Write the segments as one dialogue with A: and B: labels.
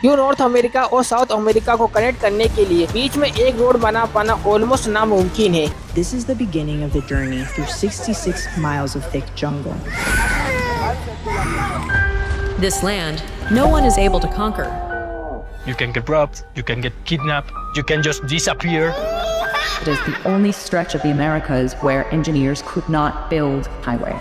A: क्यों north America और south America को कनेक्ट करने के लिए बीच में एक रोड बना पाना ऑलमोस्ट नामुमकिन है।
B: This is the beginning of the journey through 66 miles of thick jungle.
C: This land, no one is able to conquer.
D: You can get robbed, you can get kidnapped, you can just disappear.
B: It is the only stretch of the Americas where engineers could not build highway.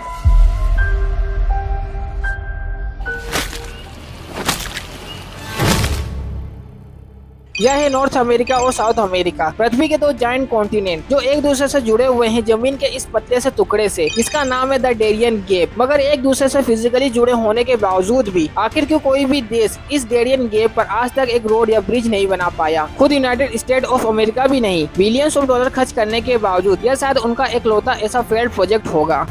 A: यह है north America और south America, पृथ्वी के दो giant continent जो एक दूसरे से जुड़े हुए हैं जमीन के इस पतले से टुकड़े से, जिसका नाम है द डेरियन गैप। मगर एक दूसरे से फिजिकली जुड़े होने के बावजूद भी आखिर क्यों कोई भी देश इस डेरियन गैप पर आज तक एक रोड या ब्रिज नहीं बना पाया? खुद यूनाइटेड स्टेट ऑफ अमेरिका भी नहीं। बिलियंस ऑफ डॉलर खर्च करने के बावजूद यह शायद उनका इकलौता ऐसा फेल्ड प्रोजेक्ट होगा।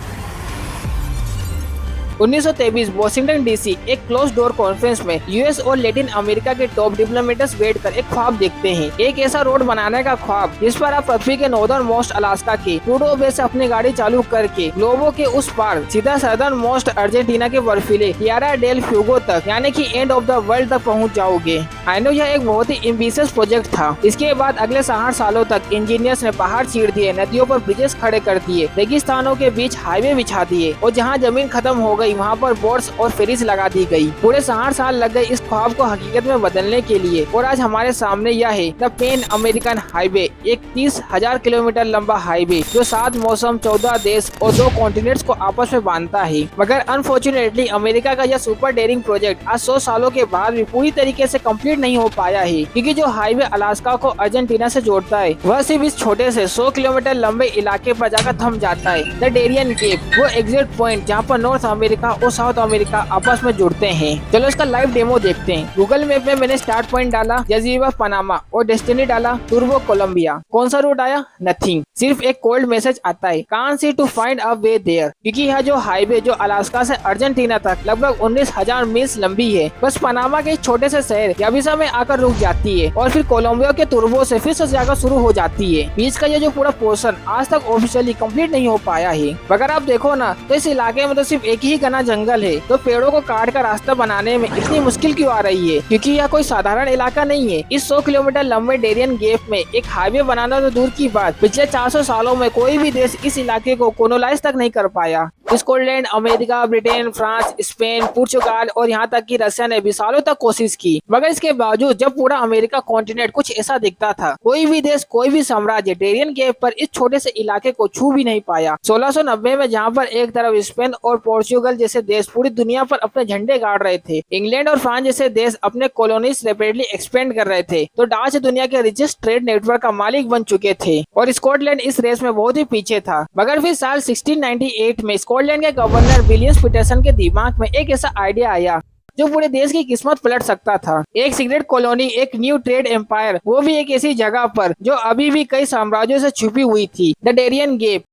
A: 1923 वॉशिंगटन डीसी एक क्लोज डोर कॉन्फ्रेंस में यूएस और लैटिन अमेरिका के टॉप डिप्लोमेट्स बैठकर एक ख्वाब देखते हैं, एक ऐसा रोड बनाने का ख्वाब जिस पर आप पृथ्वी के नॉर्दर्न मोस्ट अलास्का के ट्रूडो बे से अपनी गाड़ी चालू करके ग्लोबो के उस पार सीधा सदर्न मोस्ट अर्जेंटीना के बर्फीले टियारा डेल फ्यूगो तक यानी कि एंड ऑफ द वर्ल्ड तक पहुंच जाओगे। आई नो यह एक बहुत ही एम्बिशियस प्रोजेक्ट था। इसके बाद अगले 60 सालों तक इंजीनियर्स ने पहाड़ चीर दिए, नदियों पर ब्रिजेस खड़े कर दिए, रेगिस्तानों के बीच हाईवे बिछा दिए और जहाँ जमीन खत्म हो गई वहाँ पर बोट्स और फेरीज लगा दी गई। पूरे 60 साल लग गए इस ख्वाब को हकीकत में बदलने के लिए और आज हमारे सामने यह है द पैन अमेरिकन हाईवे, एक 30,000 किलोमीटर लंबा हाईवे जो 7 मौसम, 14 देश और 2 कॉन्टिनेंट्स को आपस में बांधता है। मगर अनफॉर्चुनेटली अमेरिका का यह सुपर डेयरिंग प्रोजेक्ट आज 100 सालों के बाद भी पूरी तरीके से कंप्लीट नहीं हो पाया है, क्योंकि जो हाईवे अलास्का को अर्जेंटीना से जोड़ता है वह सिर्फ इस छोटे से 100 किलोमीटर लंबे इलाके पर जाकर थम जाता है। द डेरियन गैप, वो एग्जैक्ट पॉइंट जहाँ पर नॉर्थ अमेरिका और साउथ अमेरिका आपस में जुड़ते हैं। चलो इसका लाइव डेमो देखते हैं। गूगल मैप में मैंने स्टार्ट पॉइंट डाला जजीरा पनामा और डेस्टिनी डाला टूर्बो कोलंबिया। कौन सा रूट आया? नथिंग। सिर्फ एक कोल्ड मैसेज आता है, can't see to find a way there, क्योंकि यह जो हाईवे जो अलास्का से अर्जेंटीना तक लगभग 19,000 मील लंबी है, बस पनामा के छोटे से शहर याबिसा में आकर रुक जाती है और फिर कोलंबिया के टूर्बो से फिर से जाकर शुरू हो जाती है। बीच का ये जो पूरा पोर्शन आज तक ऑफिशियली कंप्लीट नहीं हो पाया है। अगर आप देखो ना तो इस इलाके में तो सिर्फ एक ही घना जंगल है, तो पेड़ों को काट कर रास्ता बनाने में इतनी मुश्किल क्यों आ रही है? क्योंकि यह कोई साधारण इलाका नहीं है। इस 100 किलोमीटर लंबे डेरियन गैप में एक हाईवे बनाना तो दूर की बात, पिछले 400 सालों में कोई भी देश इस इलाके को कोलोनाइज तक नहीं कर पाया। Scotland, America, Britain, France, Spain, पुर्तगाल और यहाँ तक कि रशिया ने भी सालों तक कोशिश की, मगर इसके बावजूद जब पूरा अमेरिका कॉन्टिनेंट कुछ ऐसा दिखता था, कोई भी देश, कोई भी साम्राज्य डेरियन गैप पर इस छोटे से इलाके को छू भी नहीं पाया। 1690 में जहाँ पर एक तरफ स्पेन और पोर्चुगल जैसे देश पूरी दुनिया पर अपने झंडे गाड़ रहे थे, इंग्लैंड और फ्रांस जैसे देश अपने कॉलोनीज रैपिडली एक्सपेंड कर रहे थे, तो डच दुनिया के रिचेस्ट ट्रेड नेटवर्क का मालिक बन चुके थे और स्कॉटलैंड इस रेस में बहुत ही पीछे था। मगर फिर साल 1698 में स्कॉटलैंड के गवर्नर विलियम पीटरसन के दिमाग में एक ऐसा आइडिया आया जो पूरे देश की किस्मत पलट सकता था। एक सीक्रेट कॉलोनी, एक न्यू ट्रेड एम्पायर, वो भी एक ऐसी जगह पर जो अभी भी कई साम्राज्यों से छुपी हुई थी, the Darien gap.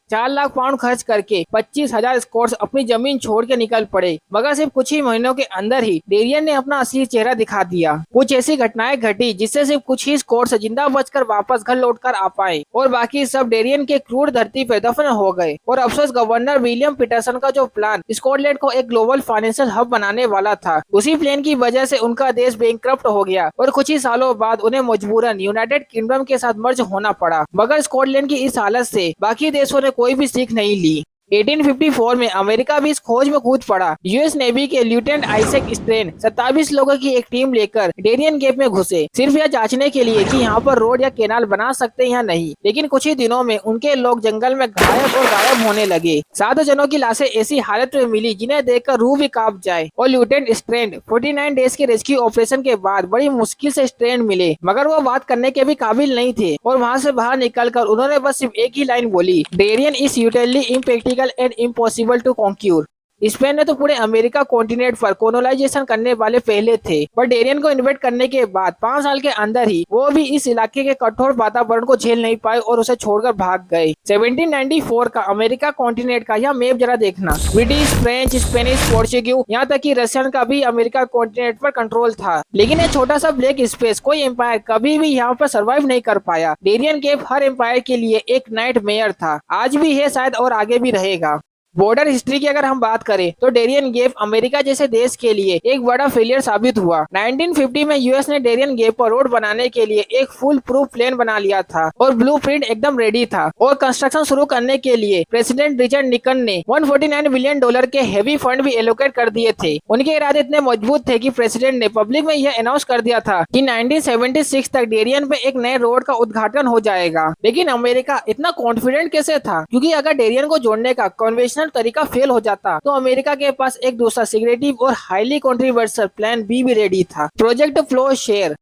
A: 4 lakh pound खर्च करके 25,000 स्कॉट्स अपनी जमीन छोड़ के निकल पड़े, मगर सिर्फ कुछ ही महीनों के अंदर ही डेरियन ने अपना असली चेहरा दिखा दिया। कुछ ऐसी घटनाएं घटी जिससे सिर्फ कुछ ही स्कॉट्स जिंदा बचकर वापस घर लौटकर आ पाए और बाकी सब डेरियन के क्रूर धरती पे दफन हो गए। और अफसोस गवर्नर विलियम पीटरसन का जो प्लान स्कॉटलैंड को एक ग्लोबल फाइनेंशियल हब बनाने वाला था, उसी प्लान की वजह से उनका देश बैंकक्रप्ट हो गया और कुछ ही सालों बाद उन्हें मजबूरन यूनाइटेड किंगडम के साथ मर्ज होना पड़ा। मगर स्कॉटलैंड की इस हालत से बाकी देशों ने कोई भी सीख नहीं ली। 1854 में अमेरिका भी इस खोज में कूद पड़ा। यूएस नेवी के लेफ्टिनेंट आइजैक स्ट्रेन 27 लोगों की एक टीम लेकर डेरियन गैप में घुसे, सिर्फ यह जांचने के लिए कि यहाँ पर रोड या कैनाल बना सकते हैं या नहीं। लेकिन कुछ ही दिनों में उनके लोग जंगल में गायब होने लगे। 7 जनों की लाशें ऐसी हालत में मिली जिन्हें देखकर रूह भी कांप जाए और लेफ्टिनेंट स्ट्रेन 49 डेज के रेस्क्यू ऑपरेशन के बाद बड़ी मुश्किल से स्ट्रेन मिले, मगर वो बात करने के भी काबिल नहीं थे और वहाँ से बाहर निकलकर उन्होंने बस सिर्फ एक ही लाइन बोली, Darien is utterly impractical and impossible to conquer। Spain ने तो पूरे अमेरिका कॉन्टिनेंट पर कोलोनाइजेशन करने वाले पहले थे, पर डेरियन को इन्वेट करने के बाद 5 साल के अंदर ही वो भी इस इलाके के कठोर वातावरण को झेल नहीं पाए और उसे छोड़कर भाग गए। 1794 का अमेरिका कॉन्टिनेंट का यह मैप जरा देखना, ब्रिटिश, फ्रेंच, स्पेनिश, पोर्चुगीज, यहाँ तक कि रशियन का भी अमेरिका कॉन्टिनेंट पर कंट्रोल था। लेकिन ये छोटा सा ब्लैक स्पेस कोई एम्पायर कभी भी यहाँ पर सर्वाइव नहीं कर पाया। डेरियन गैप हर एम्पायर के लिए एक नाइटमेयर था, आज भी है शायद और आगे भी रहेगा। बॉर्डर हिस्ट्री की अगर हम बात करें तो डेरियन गैप अमेरिका जैसे देश के लिए एक बड़ा फेलियर साबित हुआ। 1950 में यूएस ने डेरियन गैप पर रोड बनाने के लिए एक फुल प्रूफ प्लान बना लिया था और ब्लूप्रिंट एकदम रेडी था और कंस्ट्रक्शन शुरू करने के लिए प्रेसिडेंट रिचर्ड निकन ने $149 बिलियन के हेवी फंड भी एलोकेट कर दिए थे। उनके इरादे इतने मजबूत थे कि प्रेसिडेंट ने पब्लिक में यह अनाउंस कर दिया था कि 1976 तक डेरियन पे एक नए रोड का उद्घाटन हो जाएगा। लेकिन अमेरिका इतना कॉन्फिडेंट कैसे था, क्योंकि अगर डेरियन को जोड़ने का कन्वेंशनल तरीका फेल हो जाता तो अमेरिका के पास एक दूसरा सिक्रेटिव और हाईली कंट्रोवर्शियल प्लान बी भी रेडी था, प्रोजेक्ट फ्लो शेयर।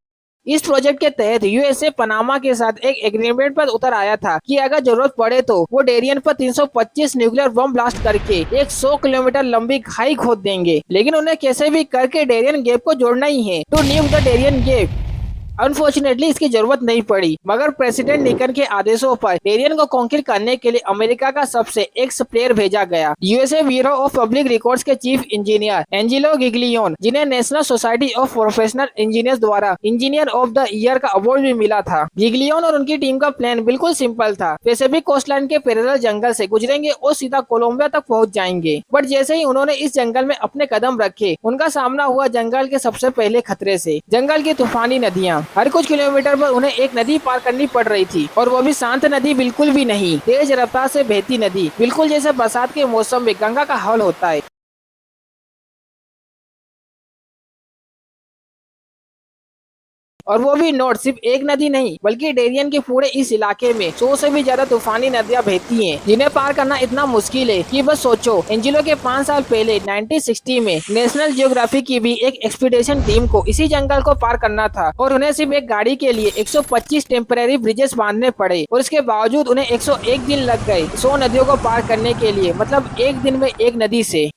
A: इस प्रोजेक्ट के तहत यूएसए पनामा के साथ एक एग्रीमेंट पर उतर आया था कि अगर जरूरत पड़े तो वो डेरियन पर 325 न्यूक्लियर बम ब्लास्ट करके एक 100 किलोमीटर लंबी खाई खोद देंगे, लेकिन उन्हें कैसे भी करके डेरियन गैप को जोड़ना ही है। तो nuke the Darien gap. Unfortunately इसकी जरूरत नहीं पड़ी, मगर प्रेसिडेंट निकन के आदेशों पर डेरियन को कॉन्क्रीट करने के लिए अमेरिका का सबसे एक्स प्लेयर भेजा गया, USA bureau of public records के चीफ इंजीनियर एंजिलो गिग्लियोन, जिन्हें national society of professional engineers द्वारा इंजीनियर ऑफ द ईयर का अवार्ड भी मिला था। गिग्लियोन और उनकी टीम का प्लान बिल्कुल सिंपल था। पैसिफिक कोस्टलाइन के पैरेलल जंगल से गुजरेंगे और सीधा कोलंबिया तक पहुंच जाएंगे। बट जैसे ही उन्होंने इस जंगल में अपने कदम रखे, उनका सामना हुआ जंगल के सबसे पहले खतरे से। जंगल की तूफानी नदियाँ। हर कुछ किलोमीटर पर उन्हें एक नदी पार करनी पड़ रही थी, और वो भी शांत नदी बिल्कुल भी नहीं, तेज रफ्तार से बहती नदी, बिल्कुल जैसे बरसात के मौसम में गंगा का हाल होता है। और वो भी नोट सिर्फ एक नदी नहीं, बल्कि डेरियन के पूरे इस इलाके में 100 से भी ज्यादा तूफानी नदियां बहती हैं, जिन्हें पार करना इतना मुश्किल है कि बस सोचो। एंजिलो के 5 साल पहले 1960 में नेशनल जियोग्राफी की भी एक एक्सपीडिशन टीम को इसी जंगल को पार करना था, और उन्हें सिर्फ एक गाड़ी के लिए 125 टेम्पररी ब्रिजेस बांधने पड़े, और इसके बावजूद उन्हें 101 दिन लग गए 100 नदियों को पार करने के लिए, मतलब एक दिन में एक नदी से।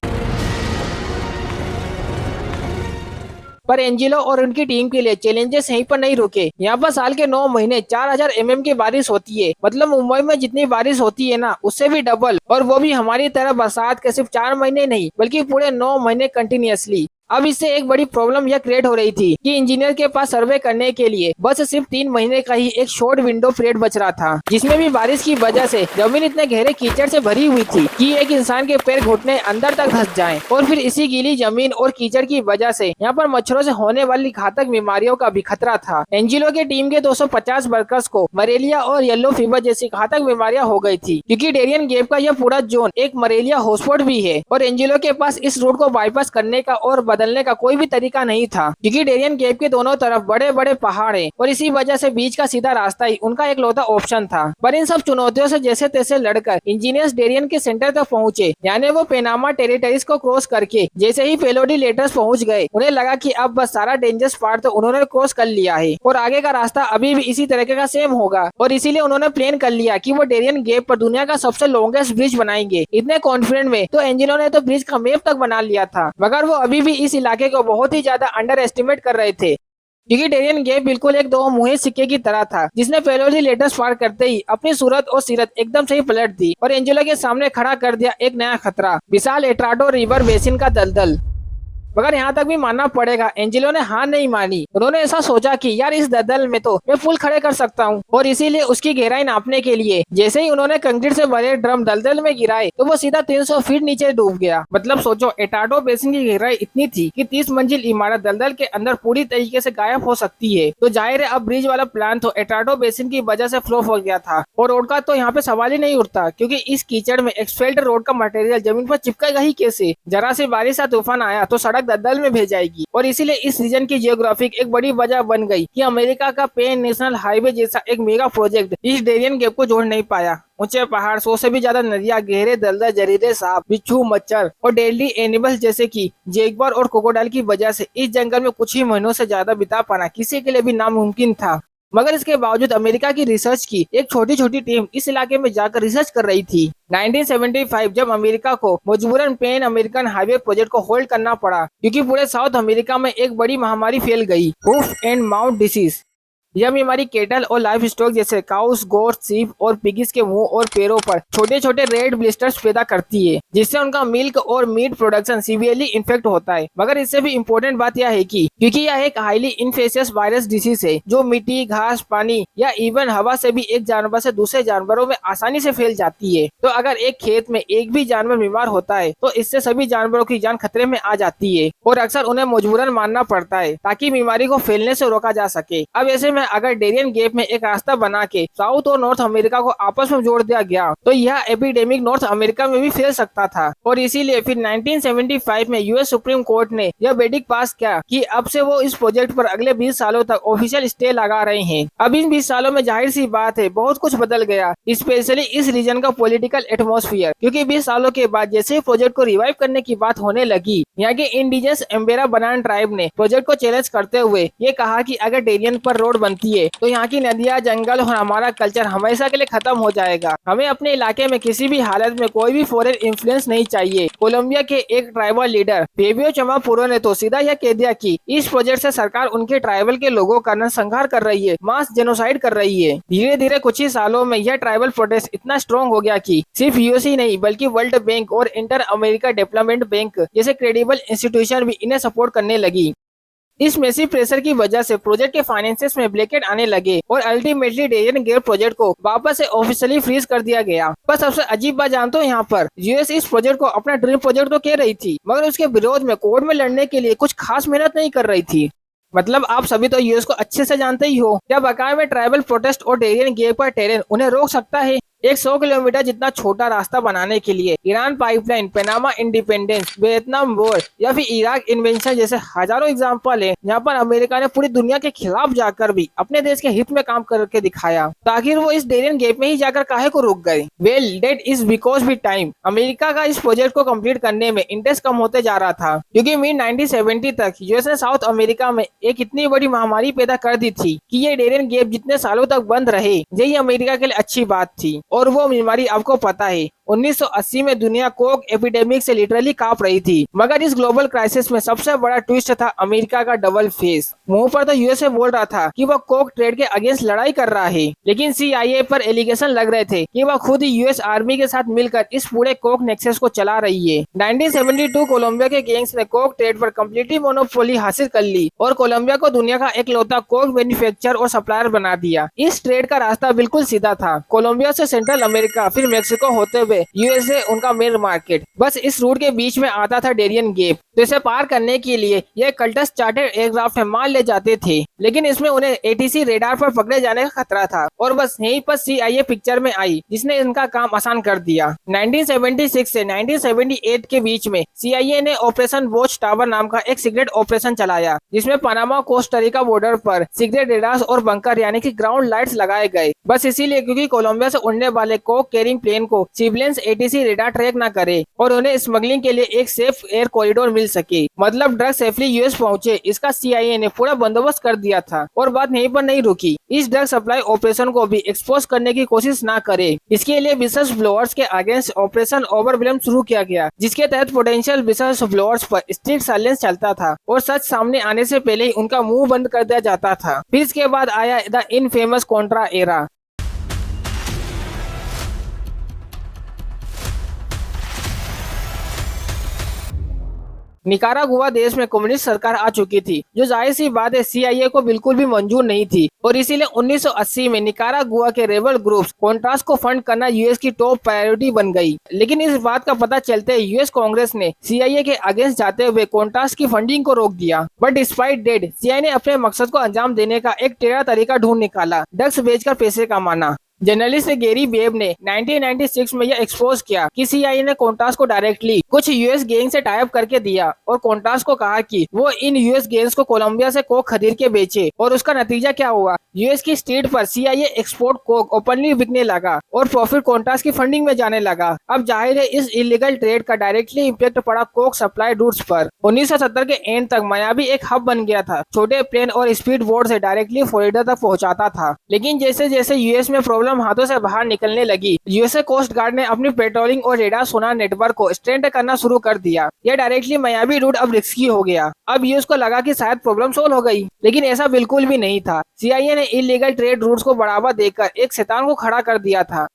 A: पर एंजिलो और उनकी टीम के लिए चैलेंजेस यहीं पर नहीं रुके। यहाँ पर साल के 9 महीने 4000 mm की बारिश होती है, मतलब मुंबई में जितनी बारिश होती है ना, उससे भी डबल, और वो भी हमारी तरह बरसात के सिर्फ 4 महीने नहीं, बल्कि पूरे 9 महीने कंटिन्यूअसली। अब इससे एक बड़ी प्रॉब्लम यह क्रिएट हो रही थी कि इंजीनियर के पास सर्वे करने के लिए बस सिर्फ 3 महीने का ही एक शॉर्ट विंडो पीरियड बच रहा था, जिसमें भी बारिश की वजह से जमीन इतने गहरे कीचड़ से भरी हुई थी कि एक इंसान के पैर घुटने अंदर तक धंस जाएं, और फिर इसी गीली जमीन और कीचड़ की वजह से यहाँ पर मच्छरों से होने वाली घातक बीमारियों का भी खतरा था। एंजिलो के टीम के 250 वर्कर्स को मलेरिया और येलो फीवर जैसी घातक बीमारियां हो गई थी, क्योंकि डेरियन गैप का यह पूरा जोन एक मलेरिया हॉटस्पॉट भी है, और एंजिलो के पास इस रूट को बाईपास करने का और बदलने का कोई भी तरीका नहीं था, क्योंकि डेरियन गैप के दोनों तरफ बड़े बड़े पहाड़ हैं, और इसी वजह से बीच का सीधा रास्ता ही उनका एक लौता ऑप्शन था। पर इन सब चुनौतियों से जैसे तैसे लड़कर इंजीनियर्स डेरियन के सेंटर तक पहुंचे, यानी वो पेनामा टेरिटरीज को क्रॉस करके जैसे ही पेलोडी लेटर्स पहुंच गए, उन्हें लगा कि अब बस सारा डेंजरस पार्ट तो उन्होंने क्रॉस कर लिया है, और आगे का रास्ता अभी भी इसी तरीके का सेम होगा, और इसीलिए उन्होंने प्लान कर लिया कि वो डेरियन गैप पर दुनिया का सबसे लॉन्गेस्ट ब्रिज बनाएंगे। इतने कॉन्फिडेंट में तो एंजिलो ने तो ब्रिज का मैप तक बना लिया था, मगर वो अभी भी इस इलाके को बहुत ही ज्यादा अंडर एस्टिमेट कर रहे थे, क्योंकि डेरियन गैप बिल्कुल एक 2 मुहे सिक्के की तरह था, जिसने पेलोडी लेटर्स पार करते ही अपनी सूरत और सीरत एकदम से ही पलट दी, और एंजिलो के सामने खड़ा कर दिया एक नया खतरा, विशाल एट्राडो रिवर बेसिन का दलदल। मगर यहाँ तक भी मानना पड़ेगा, एंजिलो ने हार नहीं मानी। उन्होंने ऐसा सोचा कि यार इस दलदल में तो मैं पुल खड़े कर सकता हूँ, और इसीलिए उसकी गहराई नापने के लिए जैसे ही उन्होंने कंक्रीट से भरे ड्रम दलदल में गिराए, तो वो सीधा 300 फीट नीचे डूब गया। मतलब सोचो, एटाडो बेसिन की गहराई इतनी थी कि 30 मंजिल इमारत दलदल के अंदर पूरी तरीके से गायब हो सकती है। तो जाहिर है अब ब्रिज वाला प्लान तो एटाडो बेसिन की वजह से फ्लॉप हो गया था, और रोड का तो यहाँ पे सवाल ही नहीं उठता, क्योंकि इस कीचड़ में एक्सफेल्ट रोड का मटेरियल जमीन पर चिपकेगा ही कैसे। जरा सी बारिश या तूफान आया तो सड़क दलदल में भेज, और इसीलिए इस रीजन की जियोग्राफिक एक बड़ी वजह बन गई कि अमेरिका का पेन नेशनल हाईवे जैसा एक मेगा प्रोजेक्ट इस डेरियन गैप को जोड़ नहीं पाया। ऊंचे पहाड़, 100 से भी ज्यादा नदियां, गहरे दलदल, जहरीले सांप, बिच्छू, मच्छर और डेडली एनिमल्स जैसे कि जैगुआर और क्रोकोडाइल की वजह से इस जंगल में कुछ ही महीनों से ज्यादा बिता पाना किसी के लिए भी नामुमकिन था। मगर इसके बावजूद अमेरिका की रिसर्च की एक छोटी छोटी टीम इस इलाके में जाकर रिसर्च कर रही थी। 1975 जब अमेरिका को मजबूरन पैन अमेरिकन हाईवे प्रोजेक्ट को होल्ड करना पड़ा, क्योंकि पूरे साउथ अमेरिका में एक बड़ी महामारी फैल गई, हूफ एंड माउथ डिसीज। यह बीमारी केटल और लाइफ स्टॉक जैसे काउस, गोट्स, सीप और पिगिस के मुंह और पैरों पर छोटे छोटे रेड ब्लिस्टर्स पैदा करती है, जिससे उनका मिल्क और मीट प्रोडक्शन सीवियरली इन्फेक्ट होता है। मगर इससे भी इम्पोर्टेंट बात यह है कि क्योंकि यह एक हाईली इन्फेक्शियस वायरस डिसीज है जो मिट्टी, घास, पानी या इवन हवा से भी एक जानवर से दूसरे जानवरों में आसानी से फैल जाती है। तो अगर एक खेत में एक भी जानवर बीमार होता है तो इससे सभी जानवरों की जान खतरे में आ जाती है और अक्सर उन्हें मजबूरन मारना पड़ता है ताकि बीमारी को फैलने से रोका जा सके। अब ऐसे में अगर डेरियन गैप में एक रास्ता बना के साउथ और नॉर्थ अमेरिका को आपस में जोड़ दिया गया तो यह एपिडेमिक नॉर्थ अमेरिका में भी फैल सकता था और इसीलिए फिर 1975 में यूएस सुप्रीम कोर्ट ने यह वेडिक्ट पास किया कि अब से वो इस प्रोजेक्ट पर अगले 20 सालों तक ऑफिशियल स्टे लगा रहे हैं। अब इन 20 सालों में जाहिर सी बात है बहुत कुछ बदल गया, स्पेशली इस रीजन का पॉलिटिकल एटमॉस्फेयर, क्योंकि 20 सालों के बाद जैसे ही प्रोजेक्ट को रिवाइव करने की बात होने लगी, यहाँ के इंडिजिनस एम्बेरा बनान ट्राइब ने प्रोजेक्ट को चैलेंज करते हुए ये कहा कि अगर डेरियन पर रोड बनती है तो यहाँ की नदियाँ, जंगल और हमारा कल्चर हमेशा के लिए खत्म हो जाएगा। हमें अपने इलाके में किसी भी हालत में कोई भी फॉरेन इन्फ्लुएंस नहीं चाहिए। कोलंबिया के एक ट्राइबल लीडर फेबियो चमापुरो ने तो सीधा यह कह दिया कि इस प्रोजेक्ट से सरकार उनके ट्राइबल के लोगों का नरसंहार कर रही है, मास जेनोसाइड कर रही है। धीरे धीरे कुछ ही सालों में यह ट्राइबल प्रोटेस्ट इतना स्ट्रॉन्ग हो गया कि सिर्फ यूएसए नहीं बल्कि वर्ल्ड बैंक और इंटर अमेरिका डेवलपमेंट बैंक जैसे क्रेडिबल इंस्टीट्यूशन भी इन्हें सपोर्ट करने लगी। इस मैसिव प्रेशर की वजह से प्रोजेक्ट के फाइनेंसेस में ब्लैकेट आने लगे और अल्टीमेटली डेरियन गैप प्रोजेक्ट को वापस से ऑफिशियली फ्रीज कर दिया गया। पर सबसे अजीब बात जानते हो, यहाँ पर यूएस इस प्रोजेक्ट को अपना ड्रीम प्रोजेक्ट तो कह रही थी मगर उसके विरोध में कोर्ट में लड़ने के लिए कुछ खास मेहनत नहीं कर रही थी। मतलब आप सभी तो यूएस को अच्छे से जानते ही हो, क्या बकाया में ट्राइबल प्रोटेस्ट और डेरियन गैप का टेरेन उन्हें रोक सकता है? एक 100 किलोमीटर जितना छोटा रास्ता बनाने के लिए Iran pipeline, Panama independence, Vietnam war या फिर इराक इन्वेंशन जैसे हजारों एग्जाम्पल है जहाँ पर अमेरिका ने पूरी दुनिया के खिलाफ जाकर भी अपने देश के हित में काम करके दिखाया। तो आखिर वो इस डेरियन गैप में ही जाकर काहे को रुक गए? वेल, डेट इज बिकॉज भी टाइम। अमेरिका का इस प्रोजेक्ट को कम्प्लीट करने में इंटरेस्ट कम होते जा रहा था क्योंकि मिड 1970 तक यूएस ने साउथ अमेरिका में एक इतनी बड़ी महामारी पैदा कर दी थी कि ये डेरियन गैप जितने सालों तक बंद रहे यही अमेरिका के लिए अच्छी बात थी। और वो बीमारी आपको पता है 1980 में दुनिया कोक एपिडेमिक से लिटरली कांप रही थी। मगर इस ग्लोबल क्राइसिस में सबसे बड़ा ट्विस्ट था अमेरिका का डबल फेस। मुंह पर तो यूएसए बोल रहा था कि वह कोक ट्रेड के अगेंस्ट लड़ाई कर रहा है, लेकिन सीआईए पर एलिगेशन लग रहे थे कि वह खुद ही यूएस आर्मी के साथ मिलकर इस पूरे कोक नेक्सस को चला रही है। 1972 कोलंबिया के गैंग्स ने कोक ट्रेड पर कम्प्लीटली मोनोपोली हासिल कर ली और कोलंबिया को दुनिया का एकलौता कोक मैन्युफैक्चरर और सप्लायर बना दिया। इस ट्रेड का रास्ता बिल्कुल सीधा था, कोलंबिया से सेंट्रल अमेरिका फिर मेक्सिको होते हुए यूएसए उनका मेन मार्केट। बस इस रूट के बीच में आता था डेरियन गैप। तो इसे पार करने के लिए ये कल्टस चार्टर्ड एयरक्राफ्ट में माल ले जाते थे, लेकिन इसमें उन्हें एटीसी रेडार पर पकड़े जाने का खतरा था और बस यहीं पर सीआईए पिक्चर में आई जिसने इनका काम आसान कर दिया। 1976 से 1978 के बीच में सीआईए ने ऑपरेशन वॉच टावर नाम का एक सीक्रेट ऑपरेशन चलाया जिसमें पनामा कोस्टारिका बॉर्डर पर सीक्रेट रेडार्स और बंकर यानी कि ग्राउंड लाइट्स लगाए गए। बस इसीलिए क्योंकि कोलंबिया से उड़ने वाले कोक कैरिंग प्लेन को सिविलियंस एटीसी रेडार ट्रैक न करे और उन्हें स्मगलिंग के लिए एक सेफ एयर कॉरिडोर मिल सके, मतलब ड्रग सेफली यूएस पहुंचे, इसका सीआईए ने पूरा बंदोबस्त कर दिया था। और बात यहीं पर नहीं रुकी, इस ड्रग सप्लाई ऑपरेशन को भी एक्सपोज करने की कोशिश न करे, इसके लिए बिजनेस ब्लोअर्स के अगेंस्ट ऑपरेशन ओवरवेलम शुरू किया गया जिसके तहत पोटेंशियल बिजनेस ब्लोअर्स पर स्ट्रिक्ट साइलेंस चलता था और सच सामने आने से पहले ही उनका मुंह बंद कर दिया जाता था। फिर इसके बाद आया the infamous Contra era. Nicaragua देश में कम्युनिस्ट सरकार आ चुकी थी जो जाहिर सी बात है सीआईए को बिल्कुल भी मंजूर नहीं थी और इसीलिए 1980 में निकारागुआ के रेबल ग्रुप्स कॉन्ट्रास को फंड करना यूएस की टॉप प्रायोरिटी बन गई। लेकिन इस बात का पता चलते ही यूएस कांग्रेस ने सीआईए के अगेंस्ट जाते हुए कॉन्ट्रास की फंडिंग को रोक दिया। बट डिस्पाइट डेट सीआईए ने अपने मकसद को अंजाम देने का एक टेढ़ा तरीका ढूंढ निकाला, ड्रग्स बेचकर पैसे कमाना। जर्नलिस्ट गेरी बेब ने 1996 में यह एक्सपोज किया कि सीआईए ने कॉन्ट्रास को डायरेक्टली कुछ यूएस गैंग से टाई अप करके दिया और कॉन्ट्रास को कहा कि वो इन यूएस गैंग्स को कोलंबिया से कोक खरीद के बेचे। और उसका नतीजा क्या हुआ, यूएस की स्ट्रीट पर सीआईए एक्सपोर्ट कोक ओपनली बिकने लगा और प्रॉफिट कॉन्ट्रास की फंडिंग में जाने लगा। अब जाहिर है इस इलीगल ट्रेड का डायरेक्टली इम्पैक्ट पड़ा कोक सप्लाई रूट्स पर। 1970 के एंड तक मायावी एक हब बन गया था, छोटे प्लेन और स्पीड बोट से डायरेक्टली फ्लोरिडा तक पहुंचाता था। लेकिन जैसे जैसे यूएस में प्रॉब्लम हाथों से बाहर निकलने लगी, यूएसए कोस्ट गार्ड ने अपनी पेट्रोलिंग और रेडार सोनार नेटवर्क को स्ट्रेंथ करना शुरू कर दिया। यह डायरेक्टली मायावी रूट अब रिस्की हो गया। अब यूएस को लगा कि शायद प्रॉब्लम सोल्व हो गई, लेकिन ऐसा बिल्कुल भी नहीं था। सीआईए ने ने इलीगल ट्रेड रूट्स को बढ़ावा देकर एक शैतान को खड़ा कर दिया था।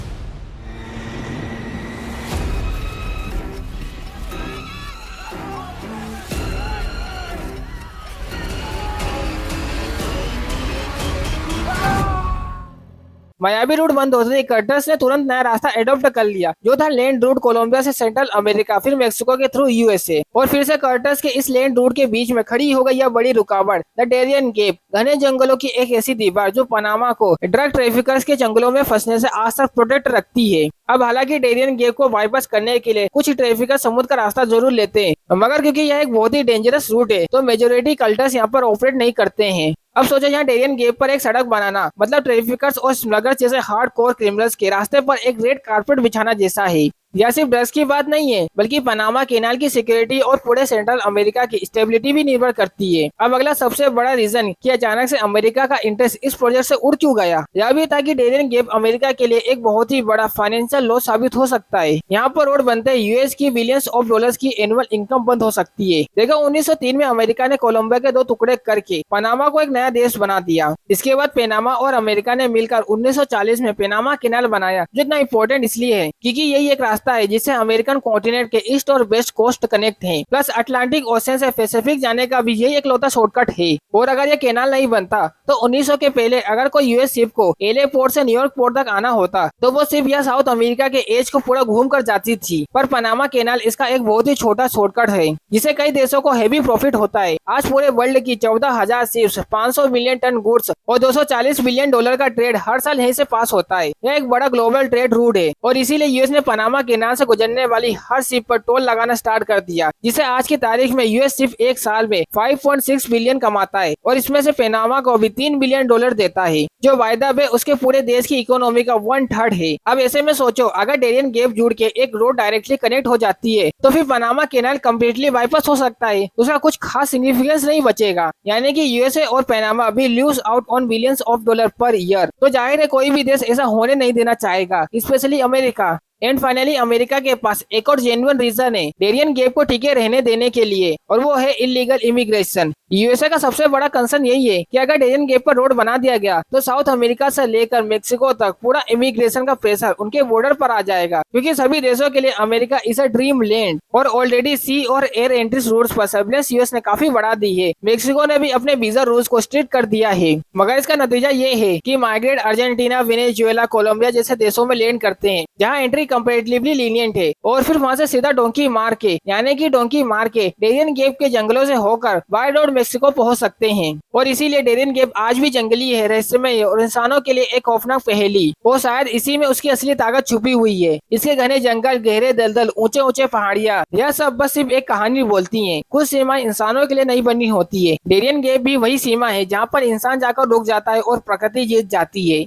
A: मायावी रूट बंद होते ही कर्टस ने तुरंत नया रास्ता एडॉप्ट कर लिया, जो था लैंड रूट कोलंबिया से सेंट्रल अमेरिका, फिर मेक्सिको के थ्रू यूएसए। और फिर से कर्टस के इस लैंड रूट के बीच में खड़ी हो गई यह बड़ी रुकावट, द डेरियन गैप, घने जंगलों की एक ऐसी दीवार जो पनामा को ड्रग ट्रैफिकर्स के जंगलों में फंसने से आज तक प्रोटेक्ट रखती है। अब हालांकि डेरियन गैप को बाईपास करने के लिए कुछ ट्रैफिकर समुद्र का रास्ता जरूर लेते हैं, मगर क्योंकि यह एक बहुत ही डेंजरस रूट है तो मेजोरिटी कल्टर्स यहाँ पर ऑपरेट नहीं करते हैं। अब सोचो यहाँ डेरियन गैप पर एक सड़क बनाना मतलब ट्रैफिकर्स और स्मगलर्स जैसे हार्डकोर क्रिमिनल्स के रास्ते पर एक रेड कारपेट बिछाना जैसा है। यह सिर्फ ड्रग्स की बात नहीं है, बल्कि पनामा कैनाल की सिक्योरिटी और पूरे सेंट्रल अमेरिका की स्टेबिलिटी भी निर्भर करती है। अब अगला सबसे बड़ा रीजन कि अचानक से अमेरिका का इंटरेस्ट इस प्रोजेक्ट से उड़ क्यों गया, यह भी था कि डेरियन गैप अमेरिका के लिए एक बहुत ही बड़ा फाइनेंशियल लॉस साबित हो सकता है। यहाँ पर रोड बनते ही यूएस की बिलियंस ऑफ डॉलर्स की एनुअल इनकम बंद हो सकती है। देखो 1903 में अमेरिका ने कोलंबिया के 2 टुकड़े करके पनामा को एक नया देश बना दिया। इसके बाद पनामा और अमेरिका ने मिलकर 1940 में पनामा कैनाल बनाया, जो इतना इम्पोर्टेंट इसलिए है क्योंकि यही एक रास्ता है जिससे अमेरिकन कॉन्टिनेंट के ईस्ट और वेस्ट कोस्ट कनेक्ट हैं। प्लस अटलांटिक ओशन से पैसिफिक जाने का भी यही एक लौता शॉर्टकट है। और अगर ये कैनाल नहीं बनता तो 1900 के पहले अगर कोई यूएस शिप को एलए पोर्ट से न्यूयॉर्क पोर्ट तक आना होता तो वो शिप या साउथ अमेरिका के एज को पूरा घूम कर जाती थी। पर पनामा कैनाल इसका एक बहुत ही छोटा शॉर्टकट है जिसे कई देशों को हैवी प्रॉफिट होता है। आज पूरे वर्ल्ड की 14,000 शिप्स, 500 मिलियन टन गुड्स और 240 बिलियन डॉलर का ट्रेड हर साल यहीं से पास होता है। यह एक बड़ा ग्लोबल ट्रेड रूट है और इसीलिए यूएस ने पनामा कैनाल से गुजरने वाली हर शिप पर टोल लगाना स्टार्ट कर दिया, जिसे आज की तारीख में यूएस शिप एक साल में 5.6 बिलियन कमाता है और इसमें से पनामा को भी 3 बिलियन डॉलर देता है, जो वायदा पे उसके पूरे देश की इकोनॉमी का 1/3 है। अब ऐसे में सोचो अगर डेरियन गैप जुड़ के एक रोड डायरेक्टली कनेक्ट हो जाती है तो फिर पनामा कैनाल कम्प्लीटली बाईपास हो सकता है, उसका कुछ खास सिग्निफिकेंस नहीं बचेगा। यानी कि यूएसए और पनामा भी lose out on billions of dollar per year. तो जाहिर है कोई भी देश ऐसा होने नहीं देना चाहेगा, specially America. And finally America के पास एक और जेन्युइन रीजन है डेरियन गैप को टिके रहने देने के लिए, और वो है इलीगल इमिग्रेशन। यूएसए का सबसे बड़ा कंसर्न यही है कि अगर डेरियन गैप पर रोड बना दिया गया तो साउथ अमेरिका से लेकर मेक्सिको तक पूरा इमिग्रेशन का प्रेशर उनके बॉर्डर पर आ जाएगा, क्योंकि सभी देशों के लिए America is a dream land. और ऑलरेडी सी और एयर एंट्रीज रूट्स पर सर्विलेंस यूएस ने काफी बढ़ा दी है। मेक्सिको ने भी अपने वीजा रूल्स को स्ट्रिक्ट कर दिया है, मगर इसका नतीजा ये है कि माइग्रेट अर्जेंटीना, वेनेजुएला, कोलंबिया जैसे देशों में लैंड करते हैं जहाँ एंट्री कंपैरेटिवली लीनियंट है, और फिर वहाँ से सीधा डोंकी मार के डेरियन गैप के जंगलों से होकर बाय रोड मेक्सिको पहुंच सकते हैं। और इसीलिए डेरियन गैप आज भी जंगली है, रहस्यमय और इंसानों के लिए एक खौफनाक पहेली, और शायद इसी में उसकी असली ताकत छुपी हुई है। इसके घने जंगल, गहरे दलदल, ऊंचे ऊंचे पहाड़ियाँ, यह सब बस सिर्फ एक कहानी बोलती है। कुछ सीमाएं इंसानों के लिए नहीं बनी होती है। डेरियन गैप भी वही सीमा है जहाँ पर इंसान जाकर रुक जाता है और प्रकृति जीत जाती है।